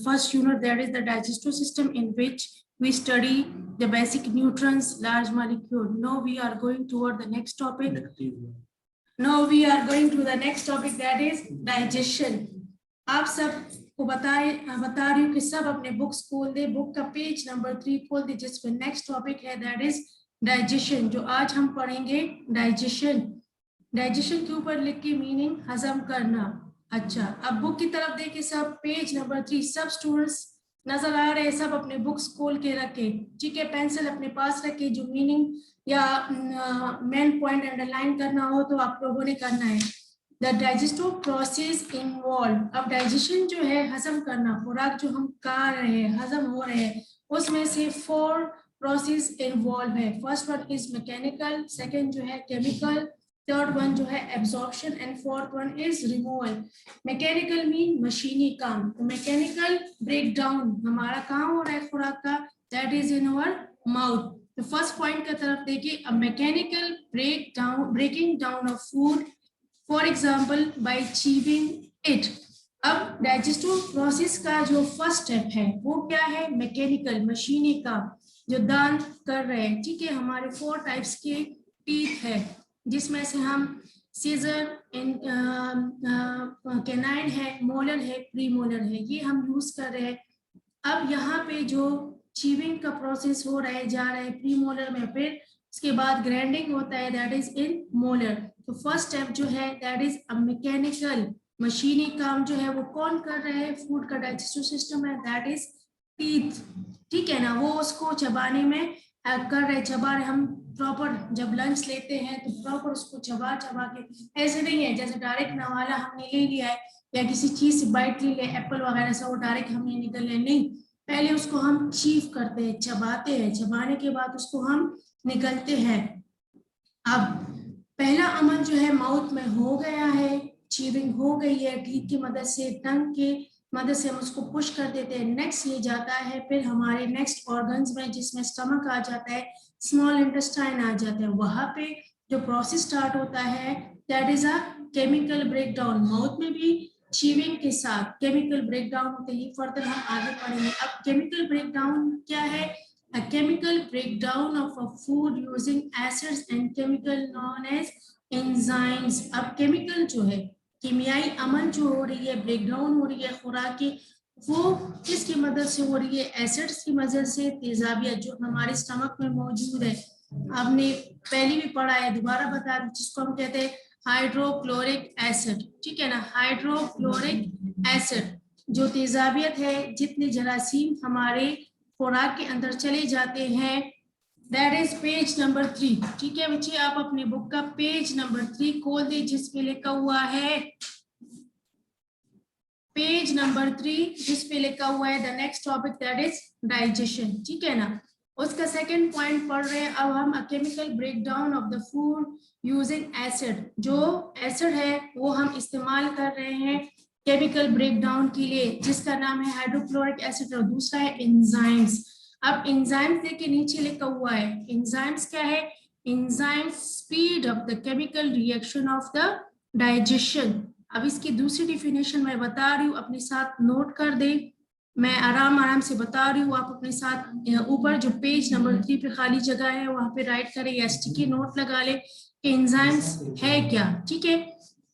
first unit, that is the digestive system, in which we study the basic nutrients, large molecule. Now we are going toward the next topic. Now we are going to the next topic, that is digestion. आप सब को बता रही हूँ कि सब अपने books खोल दे, बुक का पेज नंबर 3 खोल दे, जिसमें नेक्स्ट टॉपिक है दैट इज डाइजेशन। जो आज हम पढ़ेंगे डाइजेशन। डाइजेशन के ऊपर लिख के मीनिंग हजम करना। अच्छा, अब बुक की तरफ देखिए, सब पेज नंबर 3, सब स्टूडेंट्स नजर आ रहे हैं, सब अपने बुक्स खोल के रखे, ठीक है, पेंसिल अपने पास रखे, जो मीनिंग या मेन पॉइंट अंडरलाइन करना हो तो आप लोगों ने करना है। द डाइजेस्टिव प्रोसेस इन्वॉल्व, अब डाइजेशन जो है हजम करना, खुराक जो हम खा रहे हैं, हजम हो रहे हैं, उसमें से 4 प्रोसेस इन्वॉल्व है। First one is mechanical, second जो है केमिकल, थर्ड वन जो है absorption and fourth one is removal. Mechanical mean मशीनी काम, तो मैकेनिकल ब्रेक डाउन, हमारा काम हो रहा है खुराक का, that is in our mouth. तो फर्स्ट पॉइंट की तरफ देखिए, a mechanical breaking down of food, for example by chewing it. अब डाइजेस्टिव प्रोसेस का जो फर्स्ट स्टेप है वो क्या है? मैकेनिकल, मशीनी काम, जो दांत कर रहे हैं, ठीक है। हमारे 4 टाइप्स के टीथ है, जिसमें से हम सीजर, कैनाइन है, मोलर है, प्रीमोलर है, ये हम यूज कर रहे हैं। अब यहाँ पे जो चीविंग का प्रोसेस हो रहा है, जा रहा है प्रीमोलर में, फिर उसके बाद ग्राइंडिंग होता है, दैट इज इन मोलर। तो फर्स्ट स्टेप जो है दैट इज अ मैकेनिकल, मशीनी काम जो है वो कौन कर रहे हैं? फूड का डाइजेस्टिव सिस्टम है, दैट इज टीथ, ठीक है ना, वो उसको चबाने में कर रहे, चबा रहे। हम प्रॉपर जब लंच लेते हैं तो प्रॉपर उसको चबा के, ऐसे नहीं है जैसे डायरेक्ट नवाला हमने ले लिया है या किसी चीज से बाइट ले लिया, एप्पल वगैरह से, वो डायरेक्ट हमने निकल लिया, नहीं, पहले उसको हम चीव करते हैं, चबाते हैं, चबाने के बाद उसको हम निकलते हैं। अब पहला अमल जो है माउथ में हो गया है, चीविंग हो गई है, टीथ की मदद से, टंग के मदद से हम उसको पुश कर देते हैं। नेक्स्ट ये जाता है फिर हमारे नेक्स्ट ऑर्गन्स में, जिसमें स्टमक आ जाता है, स्मॉल इंटेस्टाइन आ जाता है, वहां पे जो प्रोसेस स्टार्ट होता है that is a chemical breakdown. Mouth में भी चीविंग के साथ केमिकल ब्रेकडाउन होते हैं, फर्दर हम आगे पढ़ेंगे। अब केमिकल ब्रेकडाउन क्या है? A chemical breakdown of a food using acids and chemical known as enzymes। अब केमिकल जो है, कीमियाई अमल जो हो रही है, ब्रेकडाउन हो रही है खुराक की, वो किसकी मदद से हो रही है? एसिड्स की मदद से, तेजाबियत जो हमारे स्टमक में मौजूद है, आपने पहले भी पढ़ा है, दोबारा बता दूं, जिसको हम कहते हैं हाइड्रोक्लोरिक एसिड, ठीक है ना, हाइड्रोक्लोरिक एसिड, जो तेजाबियत है, जितने जरासीम हमारे खुराक के अंदर चले जाते हैं, दैट इज पेज नंबर 3, ठीक है बच्चे। आप अपने बुक का पेज नंबर 3 खोल दे, जिसपे लिखा हुआ है, पेज नंबर 3, जिसपे लिखा हुआ है the next topic that is digestion, ठीक है ना। उसका सेकंड पॉइंट पढ़ रहे हैं अब हम, a chemical breakdown of the food using acid. जो एसिड है वो हम इस्तेमाल कर रहे हैं केमिकल ब्रेकडाउन के लिए, जिसका नाम है हाइड्रोक्लोरिक एसिड, और दूसरा है एंजाइम्स। अब एंजाइम्स देखिए नीचे लिखा हुआ है, एंजाइम्स क्या है? Enzymes speed up the chemical reaction of the digestion. अब इसकी दूसरी डिफिनेशन मैं बता रही हूँ, अपने साथ नोट कर दे, मैं आराम से बता रही हूँ, आप अपने साथ ऊपर जो पेज नंबर 3 पे खाली जगह है वहां पे राइट करें या स्टिकी नोट लगा ले कि एंजाइम्स है क्या, ठीक है।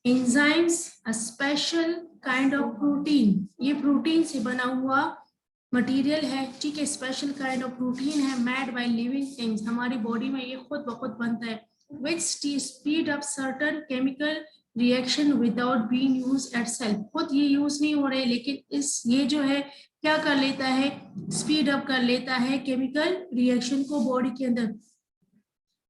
Enzymes a special kind of protein, ये प्रोटीन से बना हुआ मटेरियल है, ठीक है, स्पेशल काइंड ऑफ प्रोटीन है, मेड बाय लिविंग थिंग्स, हमारी बॉडी में ये खुद ब खुद बनता है, विच speed up certain chemical reaction without being used itself. खुद ये यूज नहीं हो रहे, लेकिन इस ये जो है क्या कर लेता है? स्पीड अप कर लेता है केमिकल रिएक्शन को बॉडी के अंदर।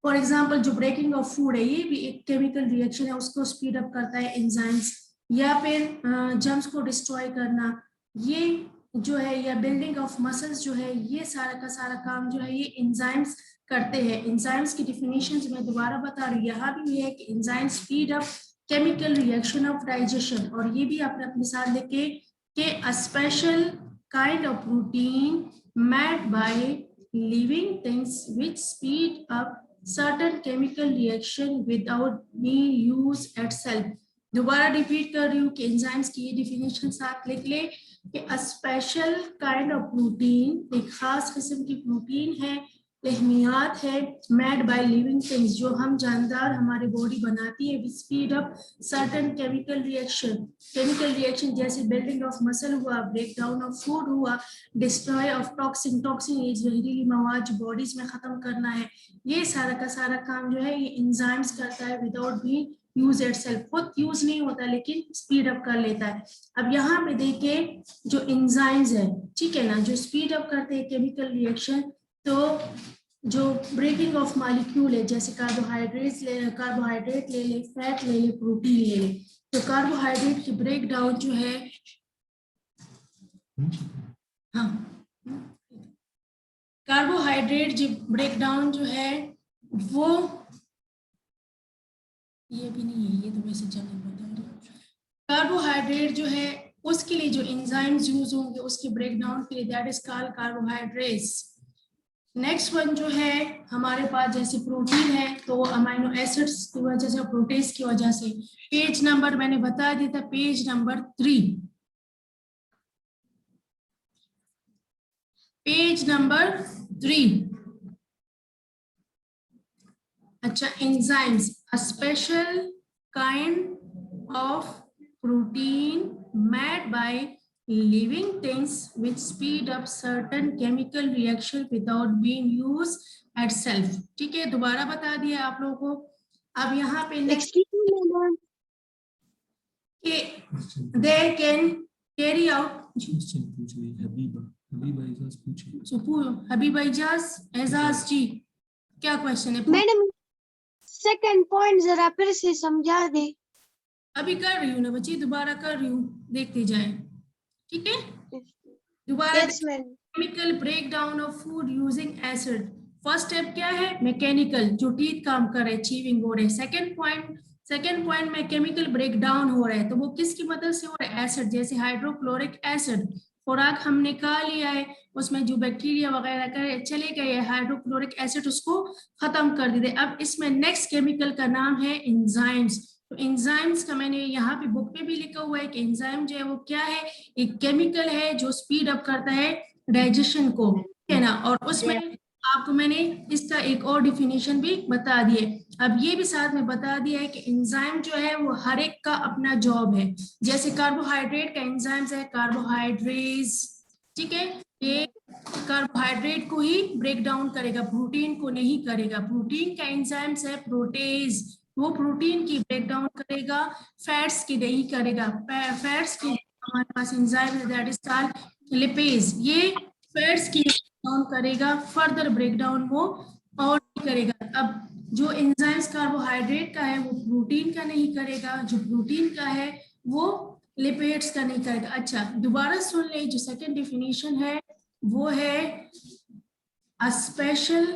फॉर एग्जाम्पल जो ब्रेकिंग ऑफ फूड है, ये भी एक केमिकल रिएक्शन है, उसको स्पीड अप करता है एंजाइम्स। या फिर जर्म्स को डिस्ट्रॉय करना, ये जो है, या बिल्डिंग ऑफ मसल्स जो है, ये सारा का सारा काम जो है ये एंजाइम्स करते हैं। एंजाइम्स की डिफिनेशंस मैं दोबारा बता रही हूँ, यहाँ भी ये है कि enzyme speed up chemical reaction of digestion, और ये भी आपने अपने साथ लिखे कि a special kind of protein made by living things which speed up certain chemical reaction without being used itself। दोबारा रिपीट कर रही हूँ कि एंजाइम्स की ये डिफिनेशन साथ लिख ले कि a special kind of protein, एक खास किस्म की प्रोटीन है, लहमियात है, मेड बाय लिविंग थिंग्स, जो हम जानदार हमारी बॉडी बनाती है, विच speed up certain chemical reaction जैसे बिल्डिंग ऑफ मसल हुआ, ब्रेक डाउन ऑफ फूड हुआ, डिस्ट्रॉय ऑफ टॉक्सिन, टॉक्सिन ये जहरीली मवाद जो बॉडीज में खत्म करना है, ये सारा का सारा काम जो है ये एंजाइम्स करता है विदाउट बीइंग यूज इटसेल्फ, खुद यूज नहीं होता लेकिन स्पीड अप कर लेता है। अब यहाँ पे देखिए जो एंजाइम्स है, ठीक है ना, जो स्पीड अप करते हैं केमिकल रिएक्शन, तो जो ब्रेकिंग ऑफ मॉलिक्यूल है, जैसे कार्बोहाइड्रेट ले ले, फैट ले ले, प्रोटीन ले ले, तो कार्बोहाइड्रेट की ब्रेक डाउन जो है, हाँ, कार्बोहाइड्रेट जो ब्रेक डाउन जो है वो, ये भी नहीं है, ये तो वैसे जनरल बता रही हूँ। कार्बोहाइड्रेट जो है उसके लिए जो एंजाइम्स यूज होंगे उसके ब्रेक डाउन के लिए, that is called carbohydrates. Next one जो है हमारे पास जैसे प्रोटीन है तो वो अमाइनो एसिड्स की वजह से, प्रोटीन्स की वजह से, पेज नंबर मैंने बता दिया था, पेज नंबर 3, पेज नंबर 3। अच्छा, enzymes a special kind of protein made by living things which speed up certain chemical reaction without being used itself। ठीक है, दोबारा बता दिया आप लोगों को। अब यहाँ पे next they can carry out, Habiba Ejaz ji क्या क्वेश्चन है? मैडम सेकंड पॉइंट जरा फिर से समझा दे। अभी कर रही हूँ ना बच्ची, दोबारा कर रही हूँ, देखते जाए, ठीक है। दोबारा chemical break down of food using acid. First step क्या है? मैकेनिकल, जो टीथ काम कर रहे, चीविंग हो रहे। सेकेंड पॉइंट में केमिकल ब्रेक डाउन हो रहा है, तो वो किसकी मदद से हो रहा है? एसिड, जैसे हाइड्रोक्लोरिक एसिड, खुराक हमने खा लिया है, उसमें जो बैक्टीरिया वगैरह करे चले गए, हाइड्रोक्लोरिक एसिड उसको खत्म कर देते। अब इसमें नेक्स्ट केमिकल का नाम है एंजाइम्स। तो एंजाइम्स का मैंने यहाँ पे बुक में भी लिखा हुआ है कि एंजाइम जो है वो क्या है, एक केमिकल है जो स्पीड अप करता है डाइजेशन को, है ना। और उसमें आपको मैंने इसका एक और डिफिनेशन भी बता दिए। अब ये भी साथ में बता दिया है कि एंजाइम जो है वो हर एक का अपना जॉब है। जैसे कार्बोहाइड्रेट का एंजाइम्स है कार्बोहाइड्रेज, ठीक है, ये कार्बोहाइड्रेट को ही ब्रेक डाउन करेगा, प्रोटीन को नहीं करेगा। प्रोटीन का एंजाइम्स है प्रोटेज, वो प्रोटीन की ब्रेक डाउन करेगा, फैट्स की नहीं करेगा। फैट्स की हमारे पास एंजाइम है दैट इज कॉल्ड लिपेज, ये फैट्स की डाउन करेगा, फर्दर ब्रेक डाउन वो और करेगा। अब जो एंजाइम्स कार्बोहाइड्रेट का है वो प्रोटीन का नहीं करेगा, जो प्रोटीन का है वो लिपिड्स का नहीं करेगा। अच्छा, दोबारा सुन ले, जो सेकंड डिफिनेशन है वो है a special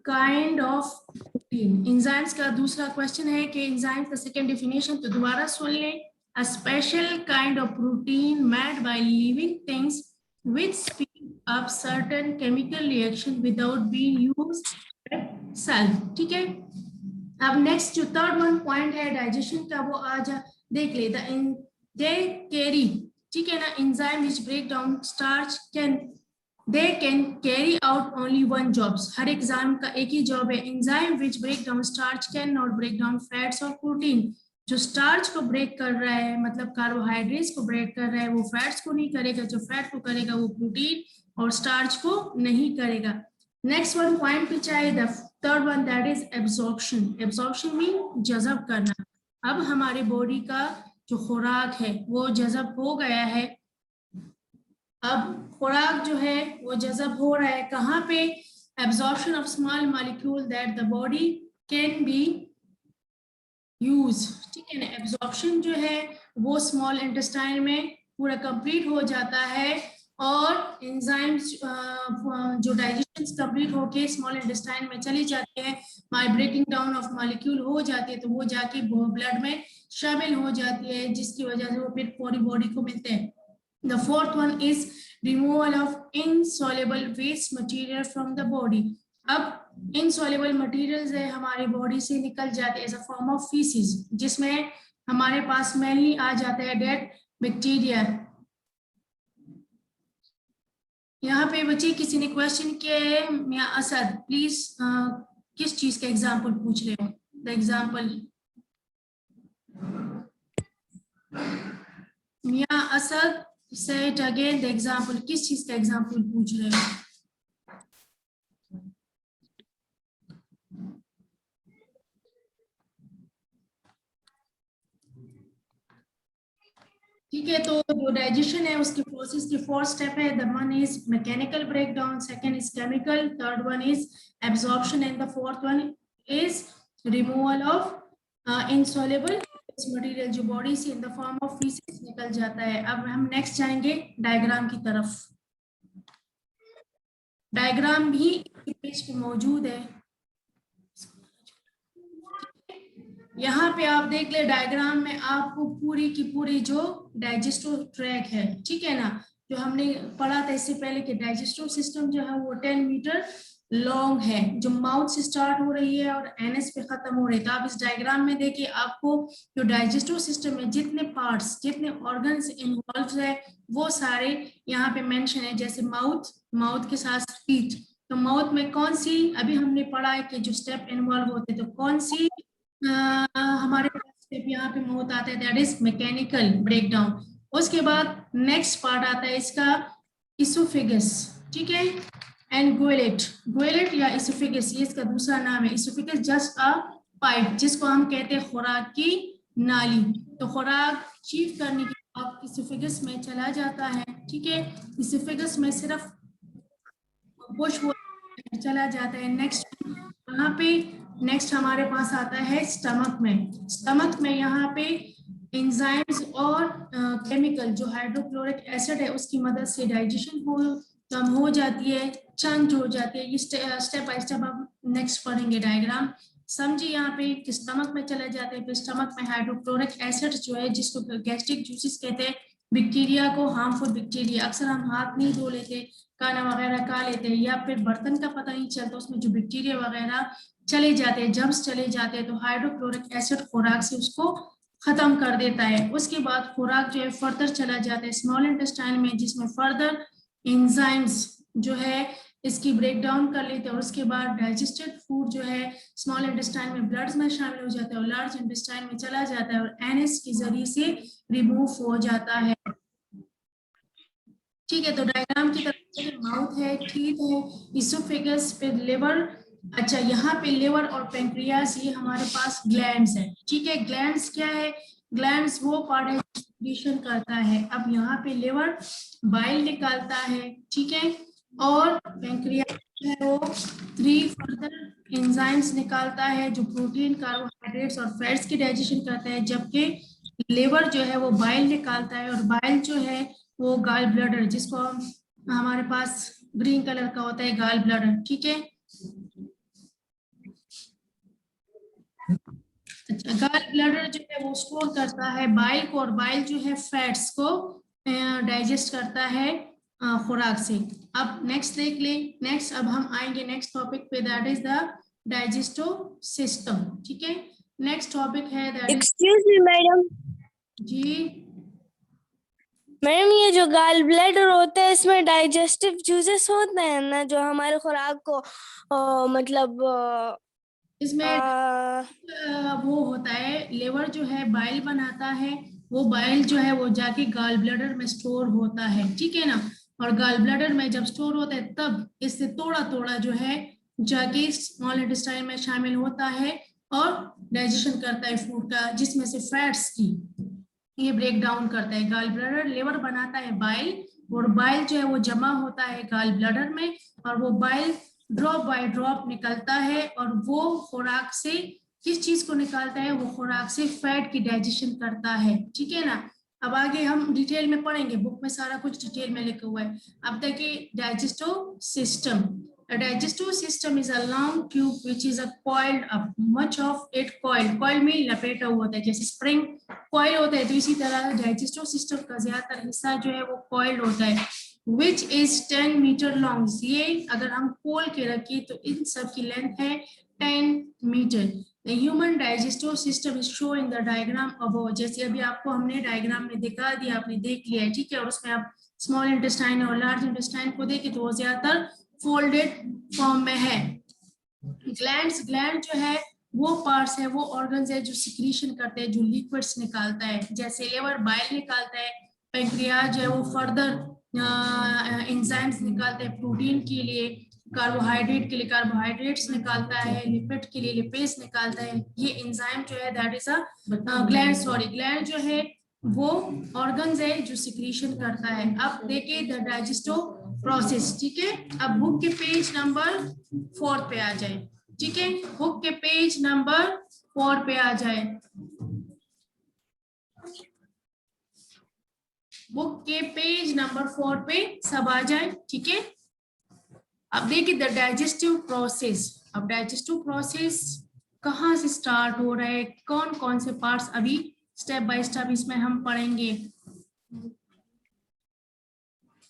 kind of protein. Enzymes का दूसरा क्वेश्चन है कि एंजाइम्स का सेकंड डिफिनेशन, तो दोबारा सुन ले, a special kind of protein made by living things which speed up certain chemical reaction without being used itself। ठीक है। अब नेक्स्ट जो थर्ड वन पॉइंट है डाइजेशन का, वो आज देख ले, दे कैरी, ठीक है ना, enzyme which break down starch they can carry out only one jobs। हर एग्जाम का एक ही जॉब है। Enzyme which break down starch can not break down fats or protein। जो स्टार्च को ब्रेक कर रहा है, मतलब कार्बोहाइड्रेट्स को ब्रेक कर रहा है, वो फैट्स को नहीं करेगा, जो फैट को करेगा वो प्रोटीन और स्टार्च को नहीं करेगा। नेक्स्ट वन पॉइंट पे चाहे the third one that is absorption. Absorption mean जज़ब करना। अब हमारे बॉडी का जो खुराक है वो जज़ब हो गया है, अब खुराक जो है वो जज़ब हो रहा है कहाँ पे? Absorption of small molecule that the body can be use, ठीक है ना। एब्जॉर्प्शन जो है वो स्मॉल इंटेस्टाइन में पूरा कंप्लीट हो जाता है और एंजाइम्स जो डाइजेशन कंप्लीट होके स्मॉल इंटेस्टाइन में चली जाती है, my breaking down of molecule हो जाती है, तो वो जाके ब्लड में शामिल हो जाती है, जिसकी वजह से वो फिर पूरी बॉडी को मिलते हैं। The fourth one is removal of insoluble waste material from the body। अब insoluble materials है हमारी बॉडी से निकल जाते हैं as a form of faeces, जिसमें हमारे पास मेनली आ जाता है डेड बैक्टीरिया। यहाँ पे बच्चे किसी ने क्वेश्चन किया है, मियां असद प्लीज किस चीज का एग्जाम्पल पूछ रहे हो? द एग्जाम्पल मियां असद, से इट अगेन, द एग्जाम्पल, किस चीज का एग्जाम्पल पूछ रहे हो? ठीक है, तो जो डाइजेशन है उसके प्रोसेस की 4 स्टेप है। The one is mechanical breakdown, second is chemical, third one is absorption and the fourth one is removal of insoluble material जो बॉडी से in the form of faeces निकल जाता है। अब हम नेक्स्ट जाएंगे डायग्राम की तरफ। डायग्राम भी पेज पे मौजूद है। यहाँ पे आप देख ले, डायग्राम में आपको पूरी की पूरी जो डाइजेस्टिव ट्रैक है, ठीक है ना, जो हमने पढ़ा था इससे पहले कि डाइजेस्टिव सिस्टम जो है वो 10 मीटर लॉन्ग है, जो माउथ से स्टार्ट हो रही है और एनएस पे खत्म हो रही है। तो आप इस डायग्राम में देखिए, आपको जो डाइजेस्टिव सिस्टम में जितने पार्ट्स, जितने ऑर्गन्स इन्वॉल्व है वो सारे यहाँ पे मेंशन है। जैसे माउथ, माउथ के साथ स्पीच, तो माउथ में कौन सी, अभी हमने पढ़ा है कि जो स्टेप इन्वॉल्व होते हैं, तो कौन सी हमारे पास स्टेप यहाँ पे माउथ आता है, दैट इज मैकेनिकल ब्रेकडाउन। उसके बाद नेक्स्ट पार्ट आता है इसका इसोफेगस, ठीक है, एंड गोलेट। गोलेट या इसोफेगस ये इसका दूसरा नाम है। इसोफेगस जस्ट अ पाइप, जिसको हम कहते हैं खुराक की नाली। तो खुराक चीव करने के बाद इसोफेगस में चला जाता है, ठीक है। इसोफेगस में सिर्फ पुश हो चला जाता है। नेक्स्ट यहाँ पे नेक्स्ट हमारे पास आता है स्टमक में। स्टमक में यहाँ पे एंजाइम्स और केमिकल जो हाइड्रोक्लोरिक एसिड है उसकी मदद से डाइजेशन कम हो जाती है, चंच हो जाती है। ये स्टेप बाय स्टेप हम नेक्स्ट पढ़ेंगे डायग्राम। समझिए यहाँ पे कि स्टमक में चले जाते हैं, फिर स्टमक में हाइड्रोक्लोरिक एसिड जो है जिसको गैस्ट्रिक जूसेस कहते हैं, बैक्टीरिया को, हार्मफुल बैक्टीरिया। अक्सर हम हाथ नहीं धो लेते, खाना वगैरह खा लेते हैं, या फिर बर्तन का पता नहीं चलता, उसमें जो बैक्टीरिया वगैरह चले जाते हैं, जम्स चले जाते हैं, तो हाइड्रोक्लोरिक एसिड खुराक से उसको खत्म कर देता है। उसके बाद खुराक जो है फर्दर चला जाता है स्मॉल इंटेस्टाइन में, जिसमें फर्दर एंजाइम्स जो है इसकी ब्रेक डाउन कर लेते हैं, और उसके बाद डाइजेस्टेड फूड जो है स्मॉल इंटेस्टाइन में ब्लड में शामिल हो जाता है और लार्ज इंटेस्टाइन में चला जाता है और एनएस के जरिए से रिमूव हो जाता है। ठीक है, तो डायग्राम की तरफ माउथ है, टीथ है, इसोफेगस, फिर लिवर। अच्छा, यहाँ पे लिवर और पेंक्रियास ये हमारे पास ग्लैंड्स है, ठीक है। ग्लैंड्स क्या है? ग्लैंड्स वो पार्ट है डिस्ट्रीब्यूशन करता है। अब यहाँ पे लिवर बाइल निकालता है, ठीक है, और पेंक्रियास है वो 3 फर्दर एंजाइम्स निकालता है जो प्रोटीन, कार्बोहाइड्रेट्स और फैट्स की डाइजेशन करता है, जबकि लिवर जो है वो बाइल निकालता है, और बाइल जो है वो गाल ब्लडर, जिसको हमारे पास ग्रीन कलर का होता है गाल ब्लडर, ठीक है। अच्छा, गाल ब्लडर जो है वो स्टोर करता है बाइल को, और बाइल जो है फैट्स को डाइजेस्ट करता है खुराक से। अब नेक्स्ट देख ले, नेक्स्ट अब हम आएंगे नेक्स्ट टॉपिक पे, that is the digestive system, ठीक है। नेक्स्ट टॉपिक है that is, excuse me madam, जी मैडम ये जो गाल ब्लैडर होता है इसमें डाइजेस्टिव जूसेस होते हैं ना, जो हमारे खुराक को मतलब इसमें वो होता है, लिवर जो है बाइल बनाता है, वो बाइल जो है वो जाके गाल ब्लैडर में स्टोर होता है, ठीक है ना। और गाल ब्लैडर में जब स्टोर होता है तब इससे थोड़ा थोड़ा जो है जाके स्मॉल इंटेस्टाइन में शामिल होता है और डाइजेशन करता है फूड का, जिसमें से फैट्स की ये ब्रेक डाउन करता है। गाल ब्लैडर, लिवर बनाता है बाइल, और बाइल जो है वो जमा होता है गाल ब्लैडर में, और वो बाइल ड्रॉप बाय ड्रॉप निकलता है, और वो खुराक से किस चीज को निकालता है? वो खुराक से फैट की डाइजेशन करता है, ठीक है ना। अब आगे हम डिटेल में पढ़ेंगे, बुक में सारा कुछ डिटेल में लिखा हुआ है। अब देखिए digestive system. A digestive system is a long tube which is a coiled up, much of it coiled, coil में लपेटा हुआ होता है, जैसे स्प्रिंग कॉइल होता है, तो इसी तरह डाइजेस्टिव सिस्टम का ज्यादातर हिस्सा जो है वो कॉइल्ड होता है, which is 10 मीटर लॉन्ग। ये अगर हम खोल के रखें तो इन सब की लेंथ है 10 metre. The human digestive system is shown in the diagram above. जैसे अभी आपको हमने डायग्राम में दिखा दिया, आपने देख लिया है, ठीक है। और उसमें आप स्मॉल इंटेस्टाइन और लार्ज इंटेस्टाइन को देखें तो वो ज्यादातर फोल्डेड फॉर्म में है। ग्लैंड जो है वो पार्ट्स है, वो ऑर्गन्स है जो सिक्रीशन करते हैं, जो लिक्विड्स निकालता है। जैसे लिवर बाइल निकालता है, पैंक्रियाज है वो फर्दर एंजाइम्स निकालते हैं प्रोटीन के लिए, कार्बोहाइड्रेट के लिए कार्बोहाइड्रेट्स निकालता है, लिपिड के लिए लिपेज निकालता है। ये एंजाइम जो है दैट इज अ ग्लैंड जो है वो ऑर्गन्स है जो सिक्रीशन करता है। अब देखिए द डाइजेस्टिव प्रोसेस, ठीक है। अब बुक के पेज नंबर 4 पे आ जाए, ठीक है। बुक के पेज नंबर 4 पे आ जाए, बुक के पेज नंबर 4 पे सब आ जाए, ठीक है। अब देखिए द डाइजेस्टिव प्रोसेस। अब डाइजेस्टिव प्रोसेस कहाँ से स्टार्ट हो रहा है, कौन कौन से पार्ट्स, अभी स्टेप बाय स्टेप इसमें हम पढ़ेंगे।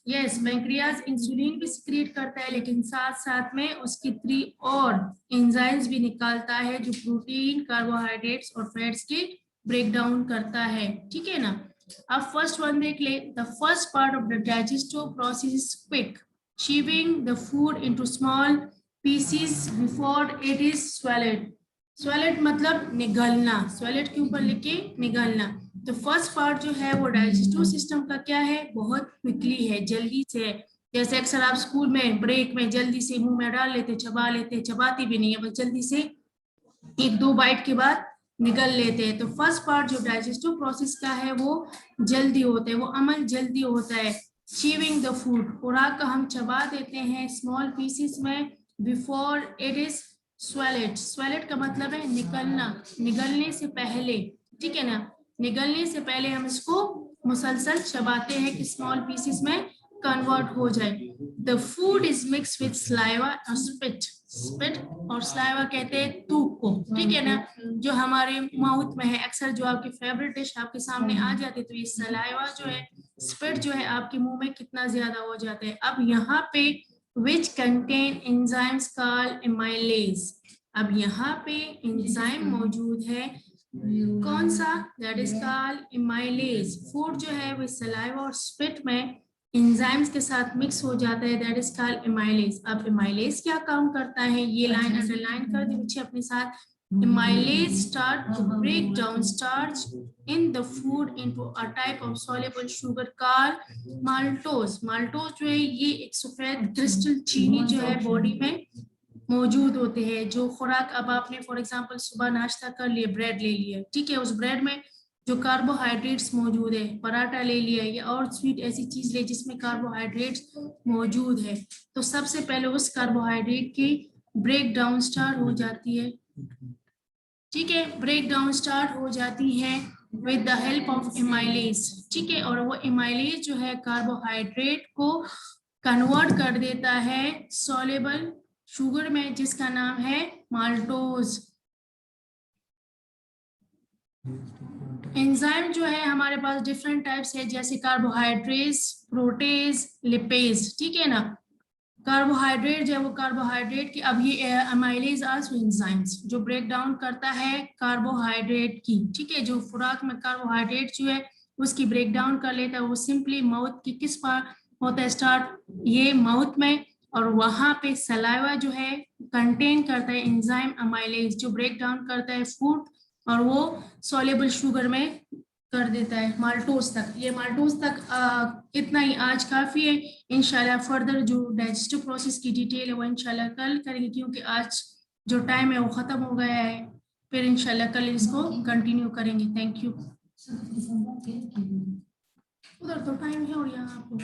यस, पैंक्रियाज इंसुलिन भी सिक्रिएट करता है, लेकिन साथ साथ में उसकी 3 और एंजाइम्स भी निकालता है जो प्रोटीन, कार्बोहाइड्रेट्स और फैट्स के ब्रेक डाउन करता है, ठीक है ना। अब फर्स्ट वन देख ले, the first part of the digestive process is quick, chewing the food into small pieces before it is swallowed. Swallowed मतलब निगलना, swallowed के ऊपर लिखे निगलना। तो फर्स्ट पार्ट जो है वो डाइजेस्टिव सिस्टम का क्या है, बहुत क्विकली है, जल्दी से है। जैसे अक्सर आप स्कूल में ब्रेक में जल्दी से मुंह में डाल लेते, चबा लेते, चबाती भी नहीं है, बस जल्दी से 1-2 बाइट के बाद निगल लेते हैं। तो फर्स्ट पार्ट जो डाइजेस्टिव प्रोसेस का है वो जल्दी होता है, वो अमल जल्दी होता है। चीविंग द फूड, खुराक का हम चबा देते हैं स्मॉल पीसेस में, बिफोर इट इज स्वेलेड। स्वेलेड का मतलब है निकलना, निगलने से पहले, ठीक है ना। निगलने से पहले हम इसको मुसलसल चबाते हैं कि स्मॉल पीसेस में कन्वर्ट हो जाए। The food is mix with saliva और स्पिट। स्पिट और सलाइवा कहते हैं थूक को, ठीक है ना, जो हमारे माउथ में है। अक्सर जो आपकी फेवरेट डिश आपके सामने आ जाती है तो ये सलाइवा जो है, स्पिट जो है आपके मुंह में कितना ज्यादा हो जाता है। अब यहाँ पे which contain enzymes called amylase. अब यहाँ पे एंजाइम मौजूद है, कौन सा, that is called amylase. Food जो है वो सलाइवा और स्पिट में एंजाइम्स के साथ मिक्स हो जाता है, दैट इज कॉल्ड एमाइलेज। अब एमाइलेज क्या काम करता है, ये लाइन अंडरलाइन कर दी बच्चे अपने साथ। Amylase start to break down starch in the food into a type of soluble sugar called maltose. Maltose जो है ये एक सफेद क्रिस्टल चीनी जो है बॉडी में मौजूद होते हैं। जो खुराक अब आपने फॉर एग्जांपल सुबह नाश्ता कर लिया, ब्रेड ले लिया, ठीक है, उस ब्रेड में जो कार्बोहाइड्रेट्स मौजूद है, पराठा ले लिया या और स्वीट ऐसी चीज ले जिसमें कार्बोहाइड्रेट्स मौजूद है, तो सबसे पहले उस कार्बोहाइड्रेट की ब्रेक डाउन स्टार्ट हो जाती है, ठीक है, ब्रेक डाउन स्टार्ट हो जाती है with the help of amylase, ठीक है। और वो एमाइलेज जो है कार्बोहाइड्रेट को कन्वर्ट कर देता है सॉल्युबल शुगर में, जिसका नाम है माल्टोज। एंजाइम जो है हमारे पास डिफरेंट टाइप्स है, जैसे कार्बोहाइड्रेट्स, प्रोटेज, लिपेज, ठीक है ना। कार्बोहाइड्रेट जो है वो कार्बोहाइड्रेट की, अब ये अमाइलेज आल्सो एंजाइम्स जो ब्रेक डाउन करता है कार्बोहाइड्रेट की, ठीक है। जो खुराक में कार्बोहाइड्रेट जो है उसकी ब्रेक डाउन कर लेता है, वो सिंपली माउथ की किस पार्ट होता है स्टार्ट, ये माउथ में, और वहां पे सलाइवा जो है कंटेन करता है एंजाइम अमाइलेज जो ब्रेक डाउन करता है फूड और वो सॉल्युबल शुगर में कर देता है माल्टोज तक। ये माल्टोज तक इतना ही आज काफी है। इंशाल्लाह फर्दर जो डाइजेस्टिव प्रोसेस की डिटेल है वो इंशाल्लाह कल करेंगे, क्योंकि आज जो टाइम है वो खत्म हो गया है। फिर इंशाल्लाह कल इसको कंटिन्यू करेंगे। Thank you. उधर तो टाइम है और यहाँ आपको